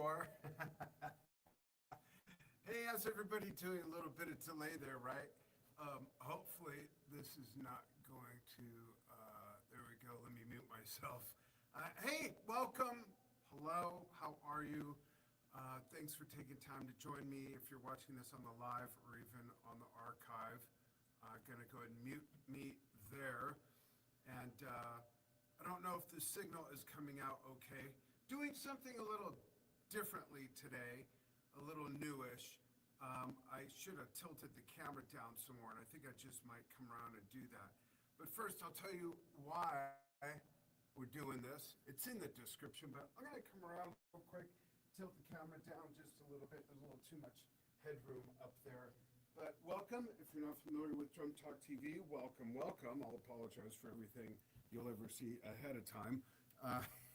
4. Hey, how's everybody doing? A little bit of delay there, right? Hopefully this is not going to, there we go, let me mute myself. Hey, welcome. Hello, how are you? Thanks for taking time to join me. If you're watching this on the live or even on the archive, I'm gonna go ahead and mute me there. And I don't know if the signal is coming out okay. Doing something a little differently today, a little newish. I should have tilted the camera down some more, and I think I just might come around and do that. But first, I'll tell you why we're doing this. It's in the description, but I'm gonna come around real quick, tilt the camera down just a little bit. There's a little too much headroom up there. But welcome, if you're not familiar with Drum Talk TV, welcome, welcome. I'll apologize for everything you'll ever see ahead of time.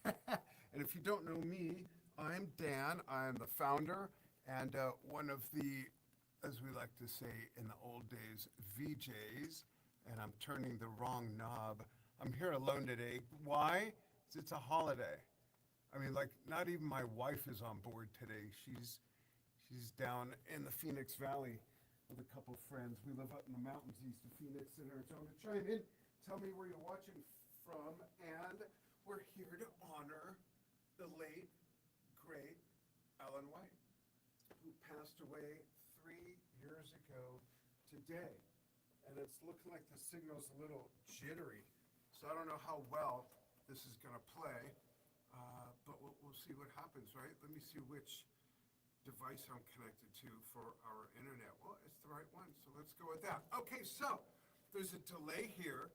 And if you don't know me, I'm Dan. I'm the founder and one of the, as we like to say in the old days, VJs, and I'm turning the wrong knob. I'm here alone today. Why? It's a holiday. I mean, like, not even my wife is on board today. She's down in the Phoenix Valley with a couple friends. We live up in the mountains east of Phoenix in Arizona. Chime in, tell me where you're watching from, and we're here to honor the late, great Alan White, who passed away 3 years ago today. And it's looking like the signal's a little jittery, so I don't know how well this is gonna play, but we'll see what happens, right? Let me see which device I'm connected to for our internet. Well, it's the right one, so let's go with that. Okay, so there's a delay here.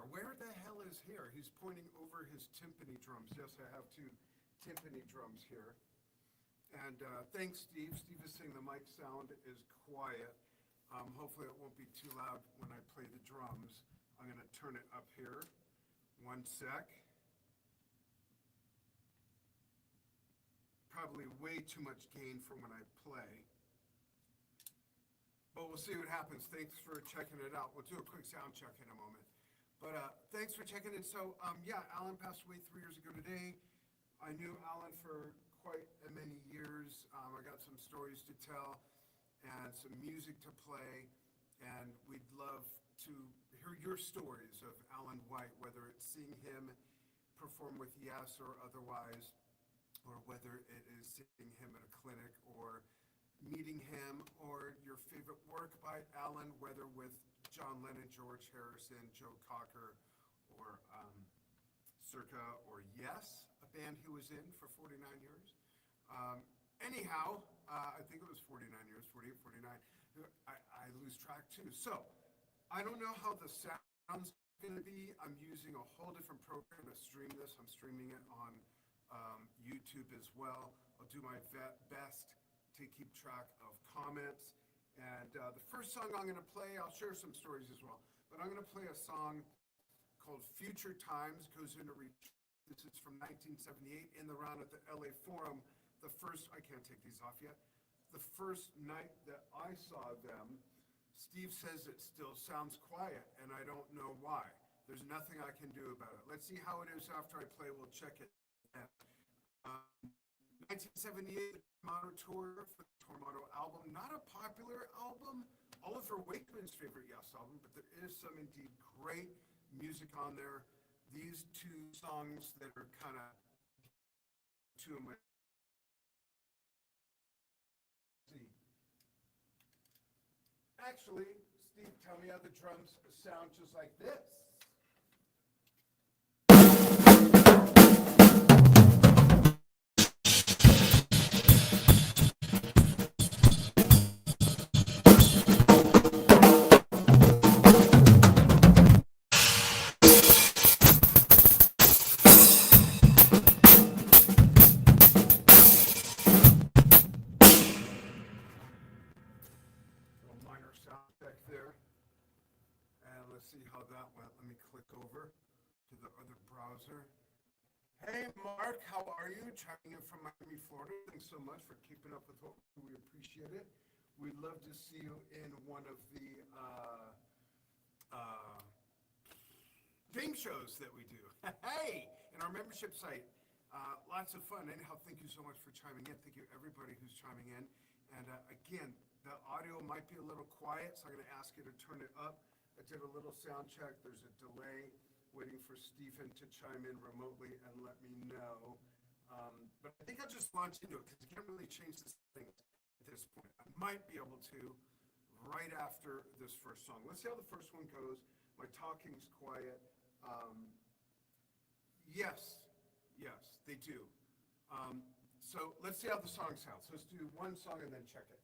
Where the hell is here? He's pointing over his timpani drums. Yes, I have 2 timpani drums here. And thanks, Steve. Steve is saying the mic sound is quiet. Hopefully it won't be too loud when I play the drums. I'm gonna turn it up here. 1 sec. Probably way too much gain for when I play. But we'll see what happens. Thanks for checking it out. We'll do a quick sound check in a moment. But thanks for checking it. So yeah, Alan passed away 3 years ago today. I knew Alan for quite many years. I got some stories to tell and some music to play. And we'd love to hear your stories of Alan White, whether it's seeing him perform with Yes or otherwise, or whether it is seeing him at a clinic or meeting him, or your favorite work by Alan, whether with John Lennon, George Harrison, Joe Cocker, or Circa, or Yes, a band he was in for 49 years. Anyhow, I think it was 49 years, 48, 49. I lose track too. So I don't know how the sound's going to be. I'm using a whole different program to stream this. I'm streaming it on YouTube as well. I'll do my best to keep track of comments. And the first song I'm going to play, I'll share some stories as well, but I'm going to play a song called Future Times, goes into reach. This is from 1978 in the round at the LA Forum. The first, I can't take these off yet. The first night that I saw them, Steve says it still sounds quiet, and I don't know why. There's nothing I can do about it. Let's see how it is after I play. We'll check it. 1978 Tormato tour for the Tormato album. Not a popular album. Oliver Wakeman's favorite Yes album, but there is some indeed great music on there. These 2 songs that are kind of 2 of my. Actually, Steve, tell me how the drums sound just like this. See how that went. Let me click over to the other browser. Hey, Mark, how are you? Checking in from Miami, Florida. Thanks so much for keeping up with what we appreciate it. We'd love to see you in one of the game shows that we do. Hey, in our membership site. Lots of fun. Anyhow, thank you so much for chiming in. Thank you, everybody who's chiming in. And again, the audio might be a little quiet, so I'm going to ask you to turn it up. I did a little sound check. There's a delay waiting for Stephen to chime in remotely and let me know. But I think I'll just launch into it because you can't really change this thing at this point. I might be able to right after this first song. Let's see how the first one goes. My talking's quiet. Yes, they do. So let's see how the song sounds. Let's do one song and then check it.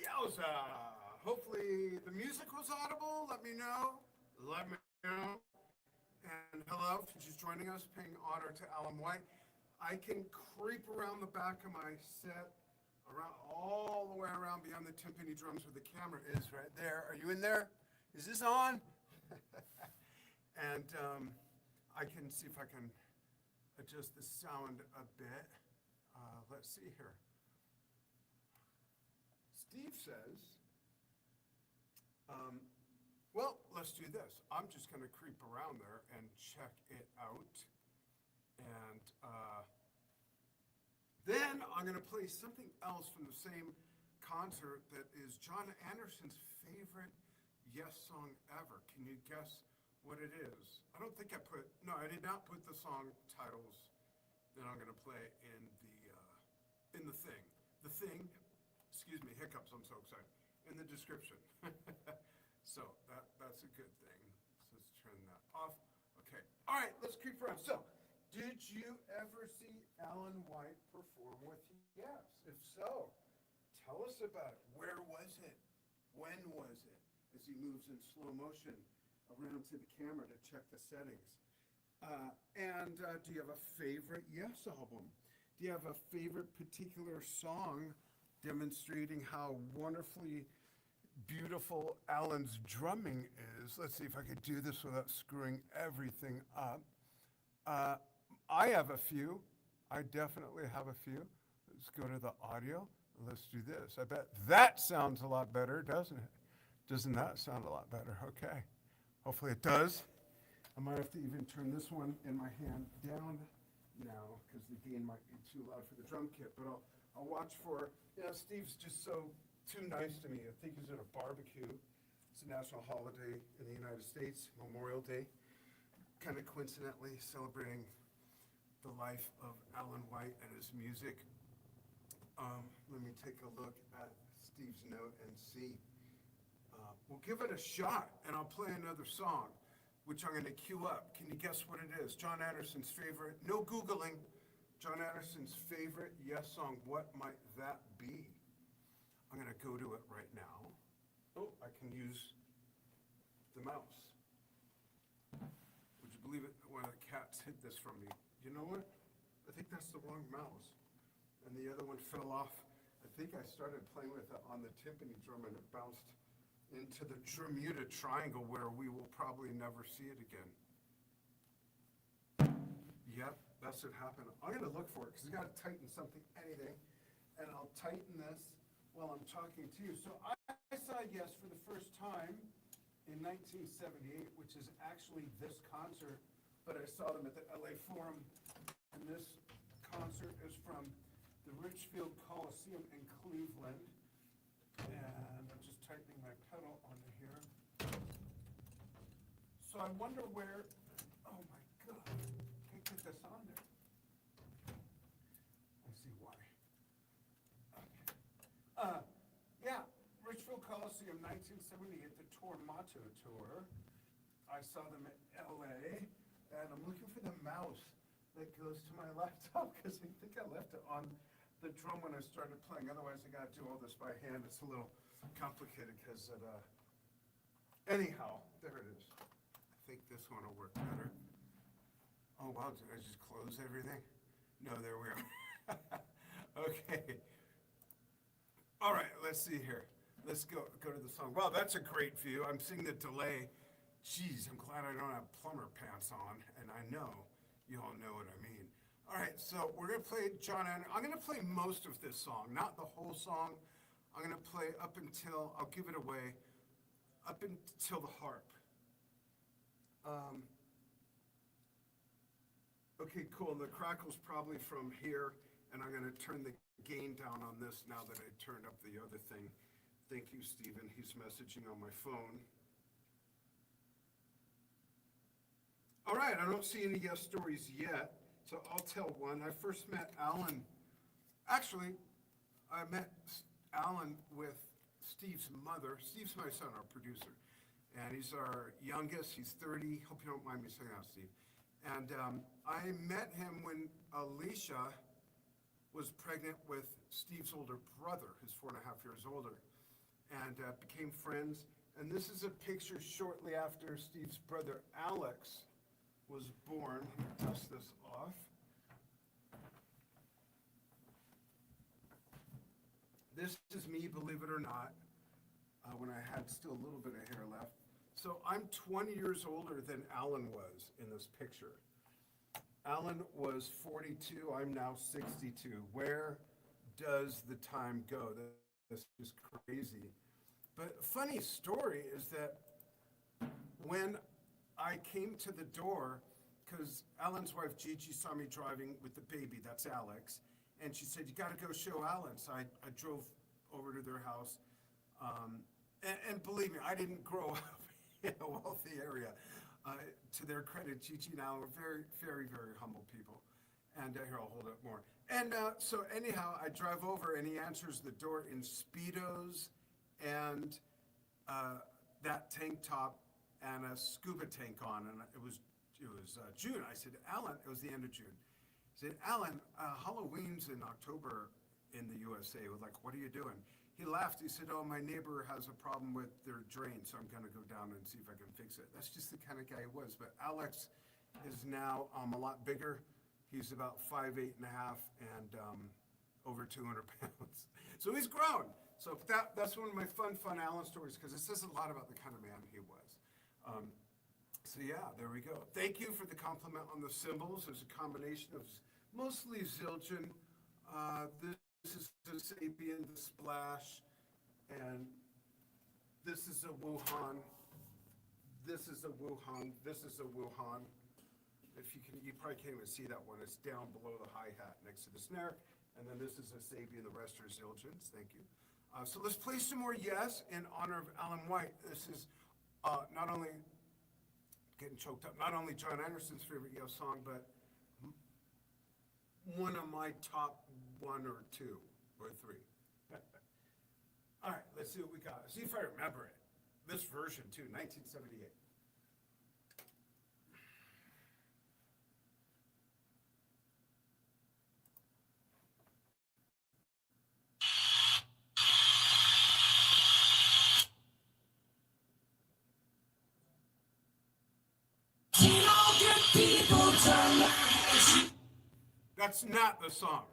Yowza! Hopefully the music was audible. Let me know. Let me know. And hello, for just joining us, paying honor to Alan White. I can creep around the back of my set, around all the way around beyond the timpani drums where the camera is right there. Are you in there? Is this on? And I can see if I can adjust the sound a bit. Let's see here. Steve says, well, let's do this. I'm just going to creep around there and check it out. And then I'm going to play something else from the same concert that is John Anderson's favorite Yes song ever. Can you guess what it is? I don't think I did not put the song titles that I'm going to play in the thing. The thing, excuse me, hiccups, I'm so excited, in the description. So that's a good thing. So let's turn that off. Okay. All right, let's creep around. So, did you ever see Alan White perform with Yes? If so, tell us about it. Where was it? When was it? As he moves in slow motion around to the camera to check the settings. Do you have a favorite Yes album? Do you have a favorite particular song demonstrating how wonderfully beautiful Alan's drumming is? Let's see if I could do this without screwing everything up. I have a few. I definitely have a few. Let's go to the audio. Let's do this. I bet that sounds a lot better, doesn't it? Doesn't that sound a lot better? Okay. Hopefully it does. I might have to even turn this one in my hand down now because the gain might be too loud for the drum kit. But I'll watch for, Steve's just so too nice to me. I think he's at a barbecue. It's a national holiday in the United States, Memorial Day. Kind of coincidentally celebrating the life of Alan White and his music. Let me take a look at Steve's note and see. We'll give it a shot, and I'll play another song, which I'm going to cue up. Can you guess what it is? John Anderson's favorite, no Googling, John Anderson's favorite Yes song. What might that be? I'm going to go to it right now. Oh, I can use the mouse. Would you believe it? One of the cats hid this from me. You know what? I think that's the wrong mouse. And the other one fell off. I think I started playing with it on the timpani drum and it bounced into the Bermuda Triangle where we will probably never see it again. Yep, that's what happened. I'm going to look for it because I got to tighten anything. And I'll tighten this while I'm talking to you. So I saw Yes for the first time in 1978, which is actually this concert, but I saw them at the LA Forum, and this concert is from the Richfield Coliseum in Cleveland, and I'm just tightening my pedal onto here. So I wonder where, oh my God, can't get this on there. I see why. Okay. Yeah, Richfield Coliseum, 1978, the Tormato Tour. I saw them at LA, and I'm looking for the mouse that goes to my laptop, because I think I left it on the drum when I started playing. Otherwise, I gotta do all this by hand. It's a little complicated, because it, anyhow, there it is. I think this one will work better. Oh, wow, did I just close everything? No, there we are. Okay. All right, let's see here. Let's go to the song. Wow, that's a great view. I'm seeing the delay. Geez, I'm glad I don't have plumber pants on, and I know you all know what I mean. All right, so we're gonna play John Anderson. I'm gonna play most of this song, not the whole song. I'm gonna play up until, I'll give it away, up until the harp. Okay, cool. The crackle's probably from here, and I'm gonna turn the gain down on this now that I turned up the other thing. Thank you, Stephen. He's messaging on my phone. All right, I don't see any yes stories yet, so I'll tell one. I first met Alan. Actually, I met Alan with Steve's mother. Steve's my son, our producer, and he's our youngest. He's 30. Hope you don't mind me saying that, Steve. And I met him when Alicia was pregnant with Steve's older brother, who's 4.5 years older, and became friends. And this is a picture shortly after Steve's brother Alex was born. Dust this off. This is me, believe it or not, when I had still a little bit of hair left. So I'm 20 years older than Alan was in this picture. Alan was 42, I'm now 62. Where does the time go? This is crazy. But a funny story is that when I came to the door, because Alan's wife Gigi saw me driving with the baby, that's Alex, and she said, you gotta go show Alan. So I drove over to their house. And believe me, I didn't grow up in a wealthy area. To their credit, Gigi and Alan were very, very, very humble people. And here, I'll hold it more. And so anyhow, I drive over and he answers the door in Speedos and that tank top and a scuba tank on. And it was June. I said, Alan, it was the end of June. I said, Alan, Halloween's in October in the USA. I was like, what are you doing? He laughed. He said, oh, my neighbor has a problem with their drain, so I'm going to go down and see if I can fix it. That's just the kind of guy he was. But Alex is now a lot bigger. He's about 5'8.5" and over 200 pounds. So he's grown. So that's one of my fun Alan stories, because it says a lot about the kind of man he was. So yeah, there we go. Thank you for the compliment on the cymbals. There's a combination of mostly Zildjian. This is a Sapien, the Splash, and this is a Wuhan. This is a Wuhan. This is a Wuhan. If you can, you probably can't even see that one. It's down below the hi-hat next to the snare. And then this is a Sapien, the rest are Zildjians. Thank you. So let's play some more Yes in honor of Alan White. This is not only getting choked up, not only John Anderson's favorite Yes song, but one of my top 1 or 2 or 3. All right, let's see what we got. See if I remember it. This version too, 1978. That's not the song.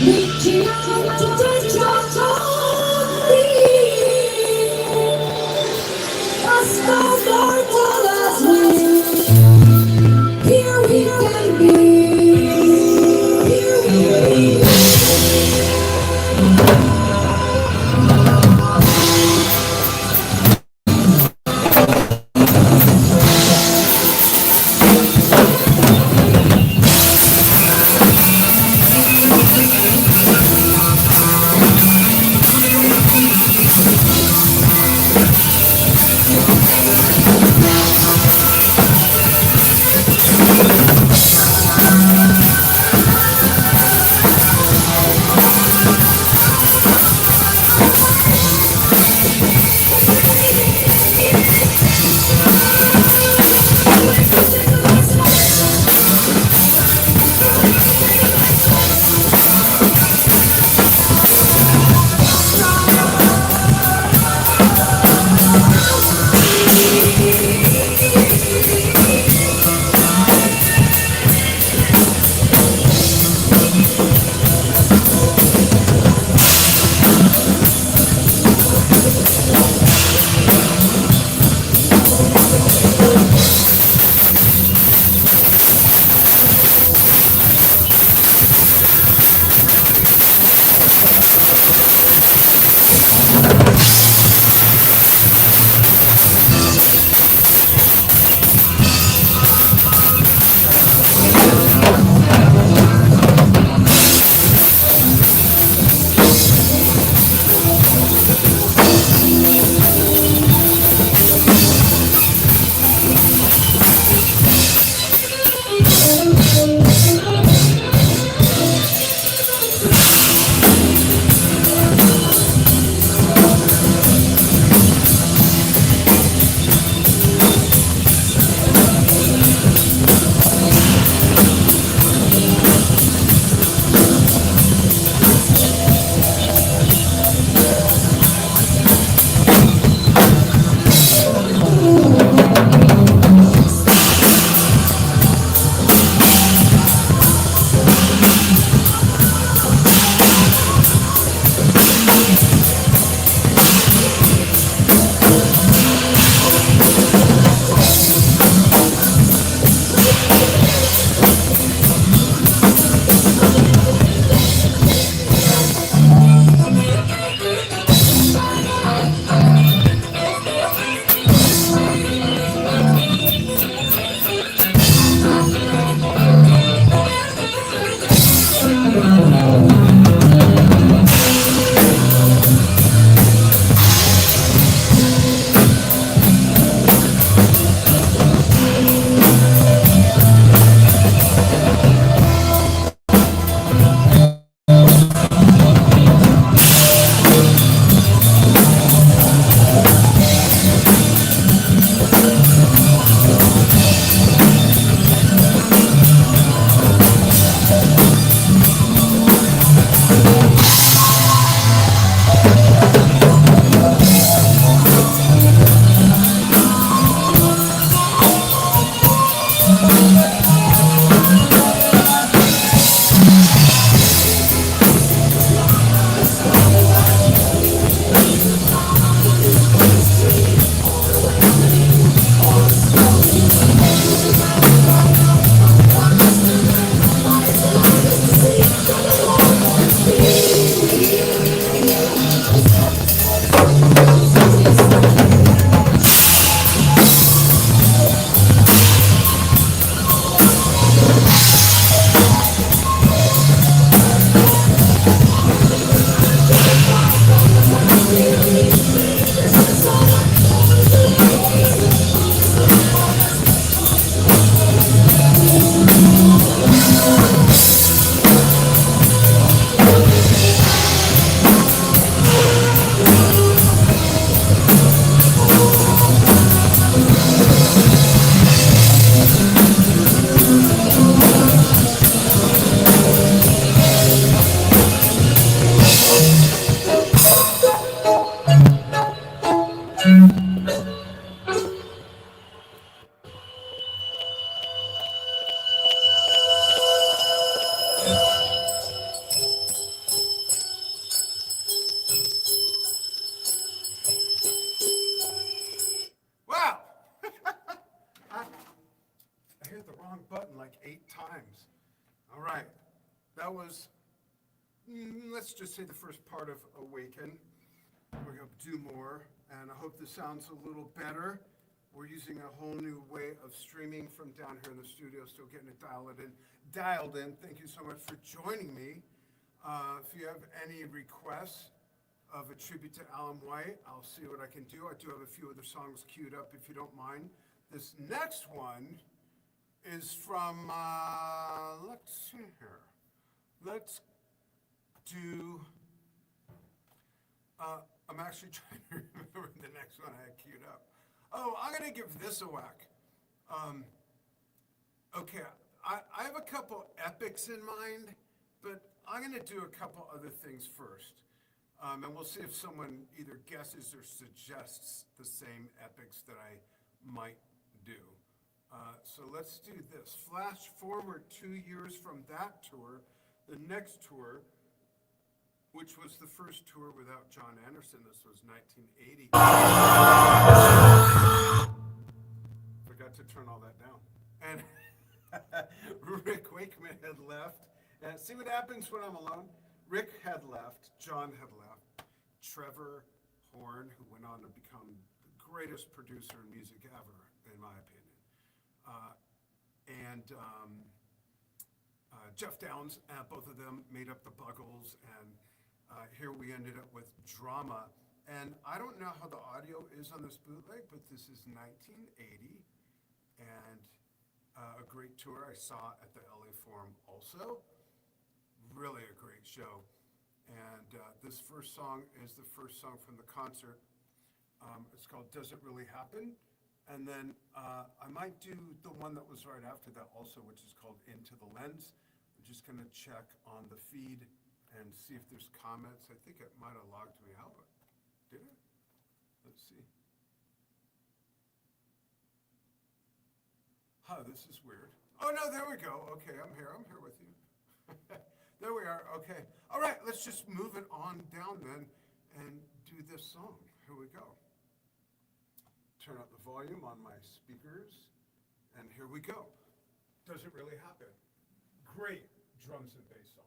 Reaching out to touch your heart. As no mortal as we, here we can be. Here we be. I hit the wrong button like 8 times. All right, that was, let's just say the first part of Awaken. We're gonna do more, and I hope this sounds a little better. We're using a whole new way of streaming from down here in the studio, still getting it dialed in. Thank you so much for joining me. If you have any requests of a tribute to Alan White, I'll see what I can do. I do have a few other songs queued up if you don't mind. This next one is from, let's see here. Let's do, I'm actually trying to remember the next one I had queued up. Oh, I'm gonna give this a whack. Okay, I have a couple epics in mind, but I'm gonna do a couple other things first. And we'll see if someone either guesses or suggests the same epics that I might do. So let's do this. Flash forward 2 years from that tour, the next tour, which was the first tour without John Anderson. This was 1980. Forgot to turn all that down. And Rick Wakeman had left. And see what happens when I'm alone? Rick had left, John had left, Trevor Horn, who went on to become the greatest producer in music ever, in my opinion, and Jeff Downs, both of them made up the Buggles, and here we ended up with Drama. And I don't know how the audio is on this bootleg, but this is 1980, and a great tour I saw at the LA Forum also. Really a great show. And this first song is the first song from the concert. It's called Does It Really Happen? And then I might do the one that was right after that also, which is called Into the Lens. I'm just gonna check on the feed and see if there's comments. I think it might have logged me out, but did it? Let's see. Huh, this is weird. Oh no, there we go. Okay, I'm here with you. There we are, okay. All right, let's just move it on down then and do this song. Here we go. Turn up the volume on my speakers, and here we go. Does It Really Happen? Great drums and bass song.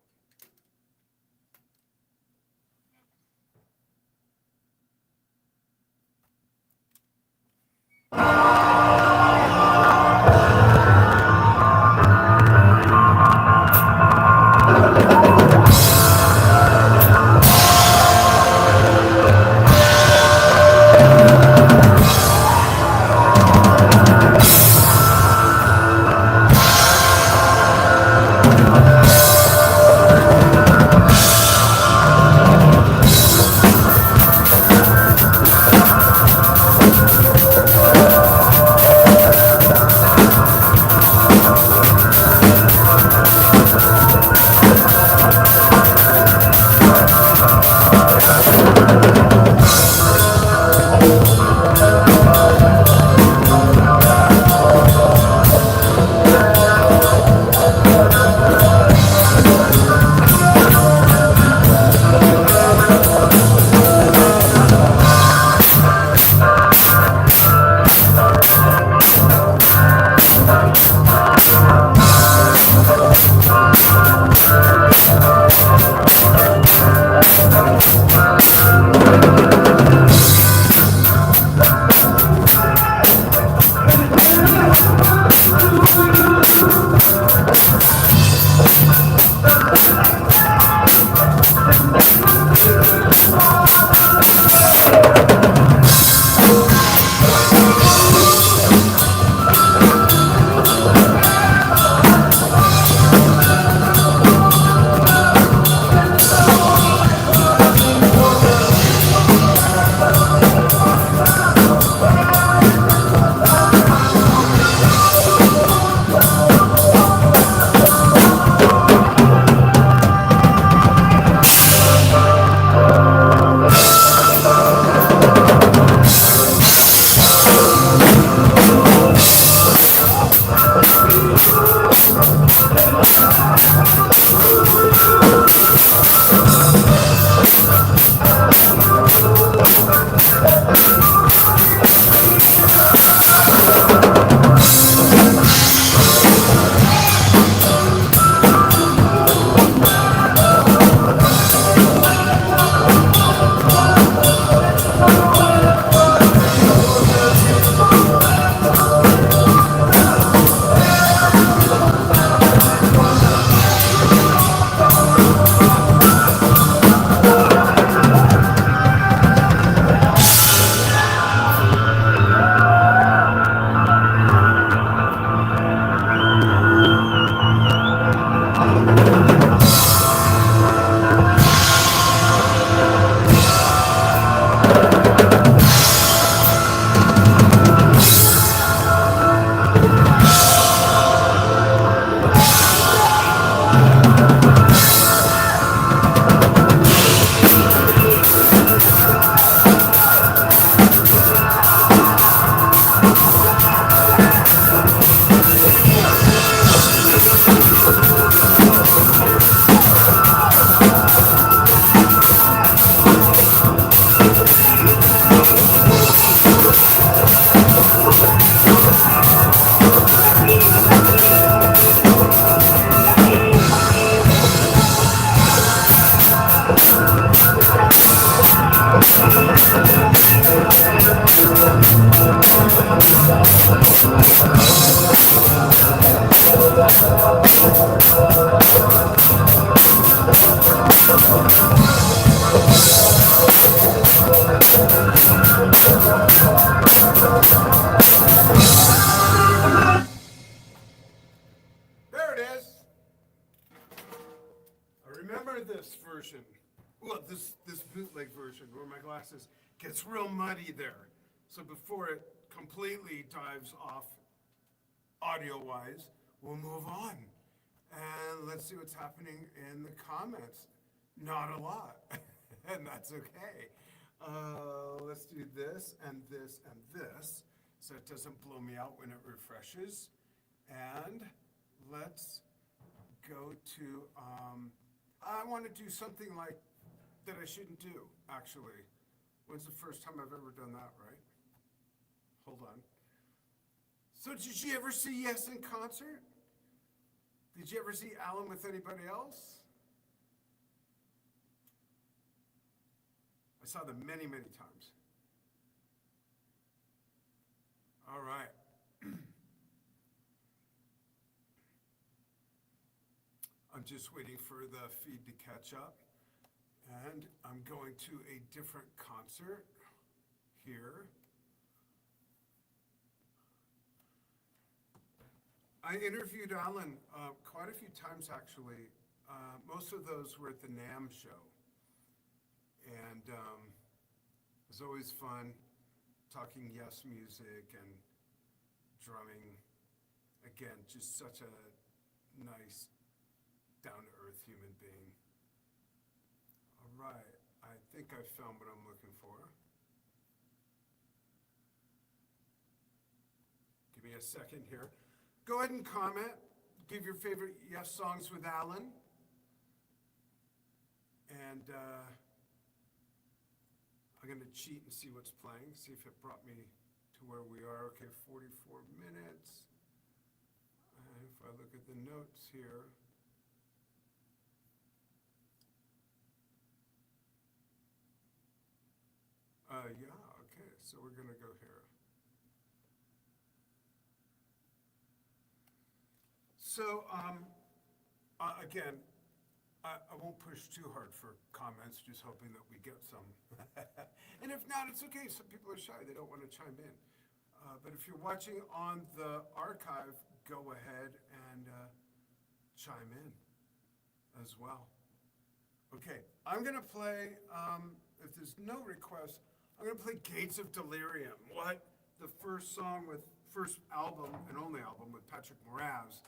this version, well, this bootleg version where my glasses gets real muddy there. So before it completely dives off audio-wise, we'll move on. And let's see what's happening in the comments. Not a lot, and that's okay. Let's do this and this and this, so it doesn't blow me out when it refreshes. And let's go to, I want to do something like that I shouldn't do, actually. When's the first time I've ever done that, right? Hold on. So did you ever see Yes in concert? Did you ever see Alan with anybody else? I saw them many, many times. All right. I'm just waiting for the feed to catch up. And I'm going to a different concert here. I interviewed Alan quite a few times, actually. Most of those were at the NAMM show. And it was always fun talking Yes music and drumming. Again, just such a nice, down-to-earth human being. All right, I think I found what I'm looking for. Give me a second here. Go ahead and comment. Give your favorite Yes songs with Alan. And I'm going to cheat and see what's playing, see if it brought me to where we are. Okay, 44 minutes. And if I look at the notes here, yeah, okay, so we're going to go here. So, again, I won't push too hard for comments, just hoping that we get some. And if not, it's okay. Some people are shy. They don't want to chime in. But if you're watching on the archive, go ahead and chime in as well. Okay, I'm going to play, if there's no request, I'm going to play Gates of Delirium. What? The first song first album and only album with Patrick Moraz.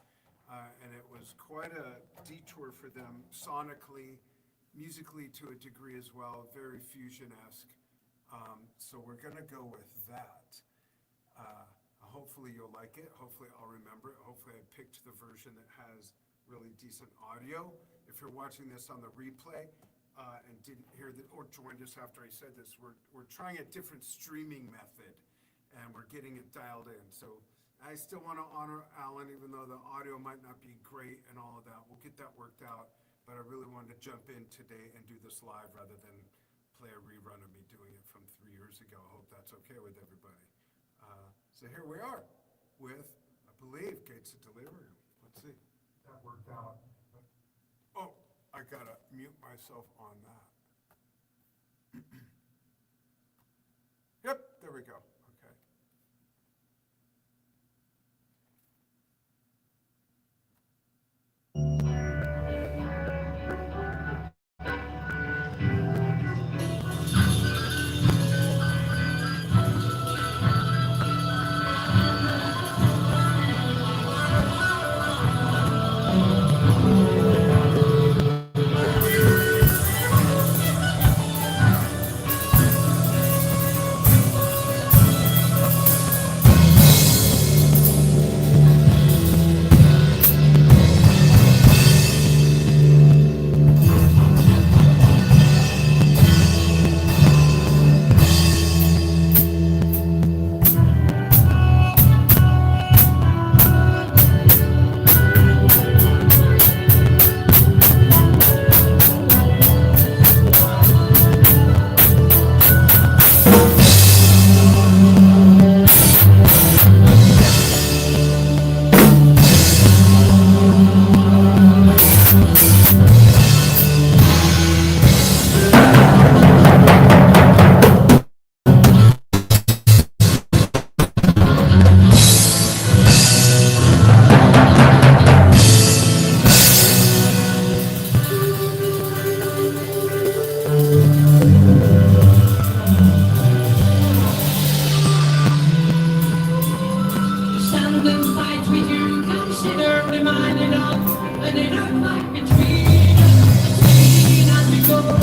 And it was quite a detour for them sonically, musically to a degree as well, very fusion-esque. So we're gonna go with that. Hopefully you'll like it. Hopefully I'll remember it. Hopefully I picked the version that has really decent audio. If you're watching this on the replay and didn't hear that or joined us after I said this, we're trying a different streaming method and we're getting it dialed in. So I still want to honor Alan, even though the audio might not be great and all of that. We'll get that worked out, but I really wanted to jump in today and do this live rather than play a rerun of me doing it from 3 years ago. I hope that's okay with everybody. So here we are with, I believe, Gates of Delirium. Let's see. That worked out. Oh, I gotta mute myself on that. Yep, there we go. Okay. consider reminding us that it looked like between us, between as we go.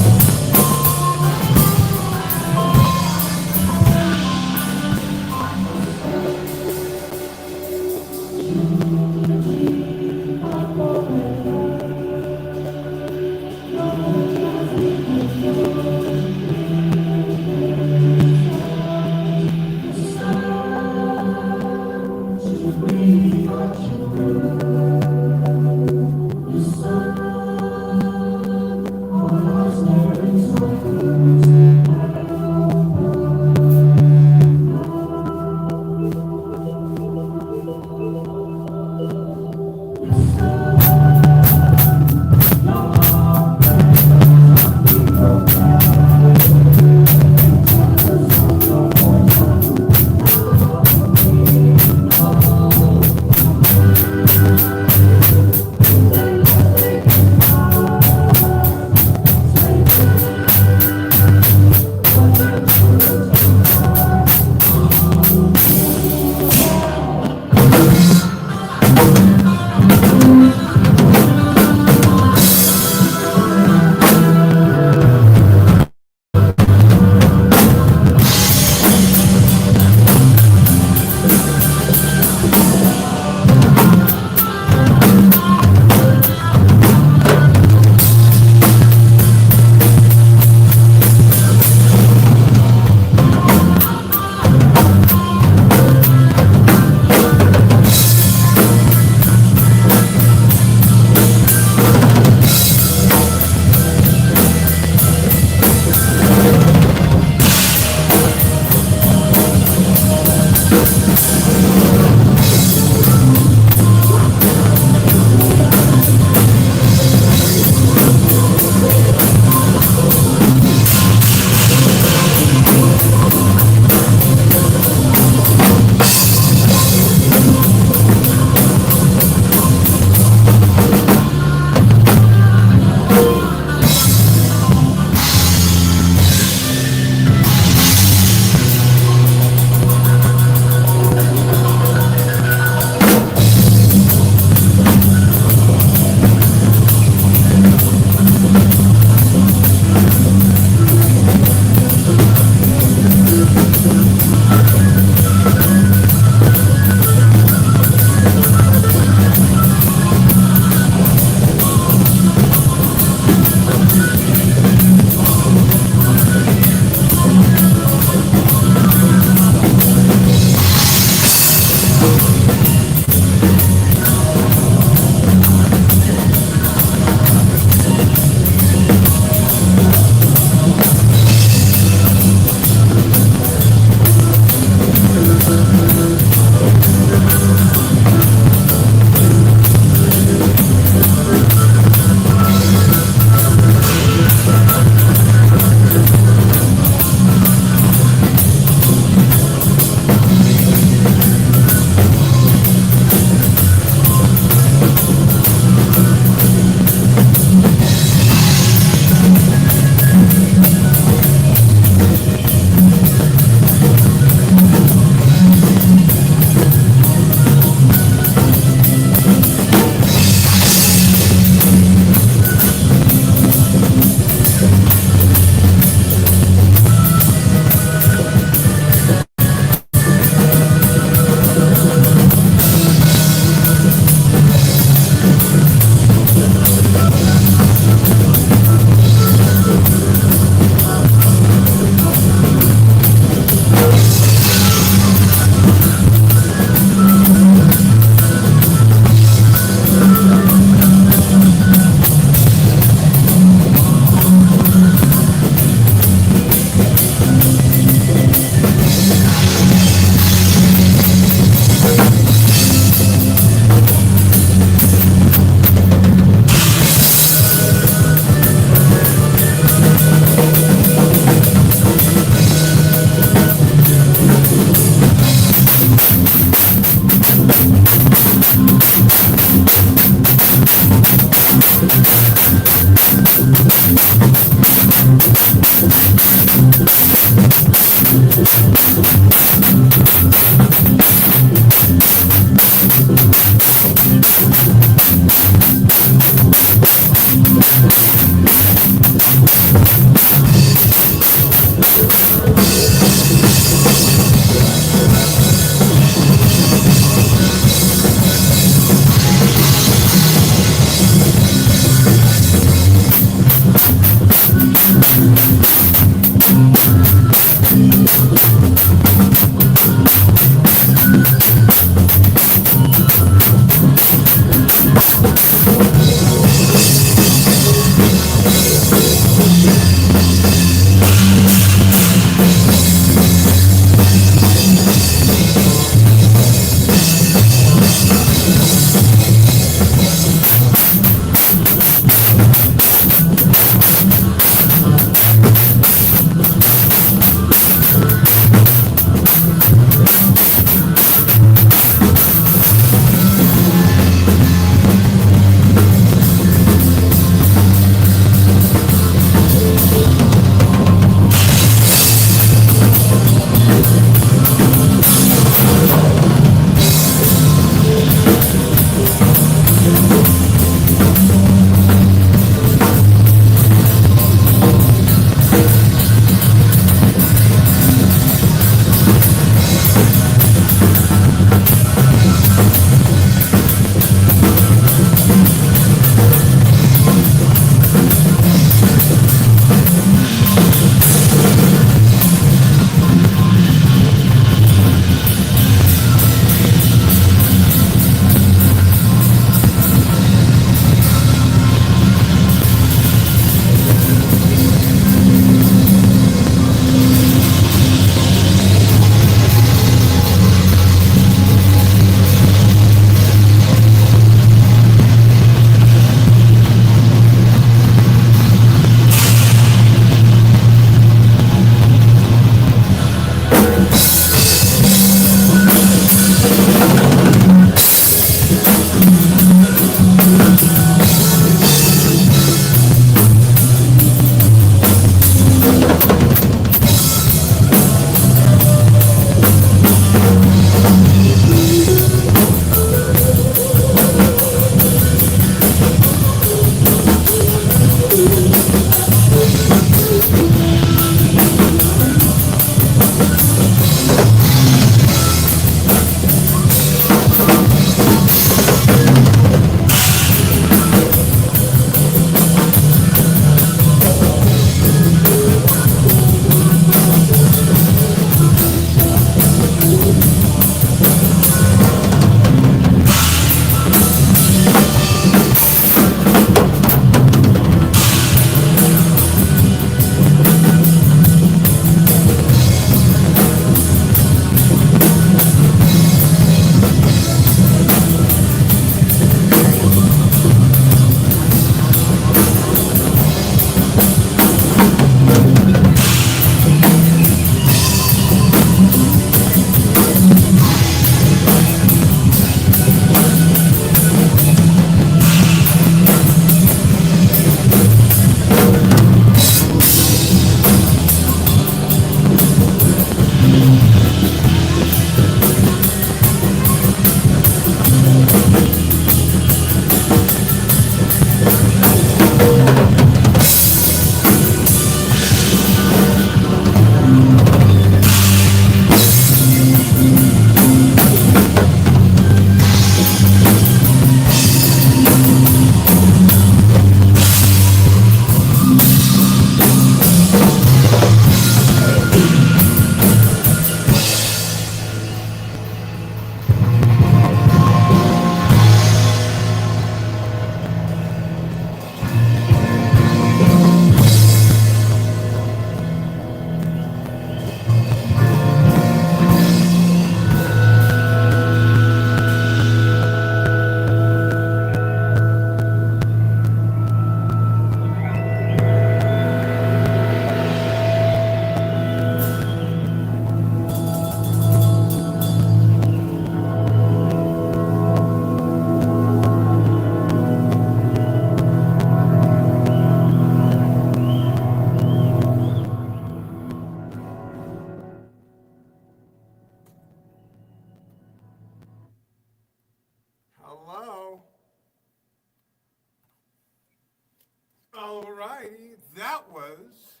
righty, that was,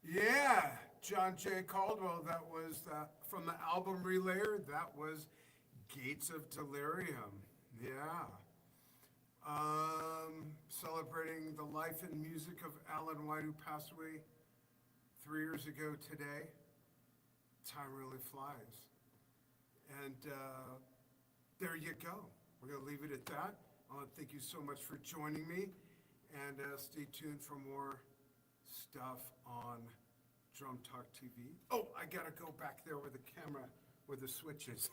yeah, John J. Caldwell. That was from the album Relayer. That was Gates of Delirium. Yeah. Celebrating the life and music of Alan White, who passed away 3 years ago today. Time really flies. And there you go. We're going to leave it at that. I want to thank you so much for joining me. And stay tuned for more stuff on Drum Talk TV. Oh, I got to go back there with the camera with the switches.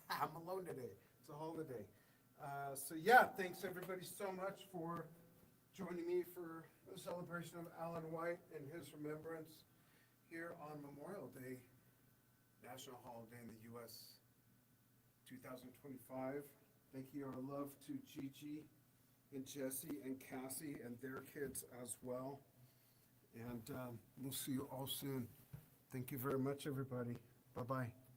I'm alone today. It's a holiday. So yeah, thanks everybody so much for joining me for the celebration of Alan White and his remembrance here on Memorial Day, national holiday in the U.S. 2025. Thank you, our love to Gigi and Jesse and Cassie and their kids as well. And we'll see you all soon. Thank you very much, everybody. Bye-bye.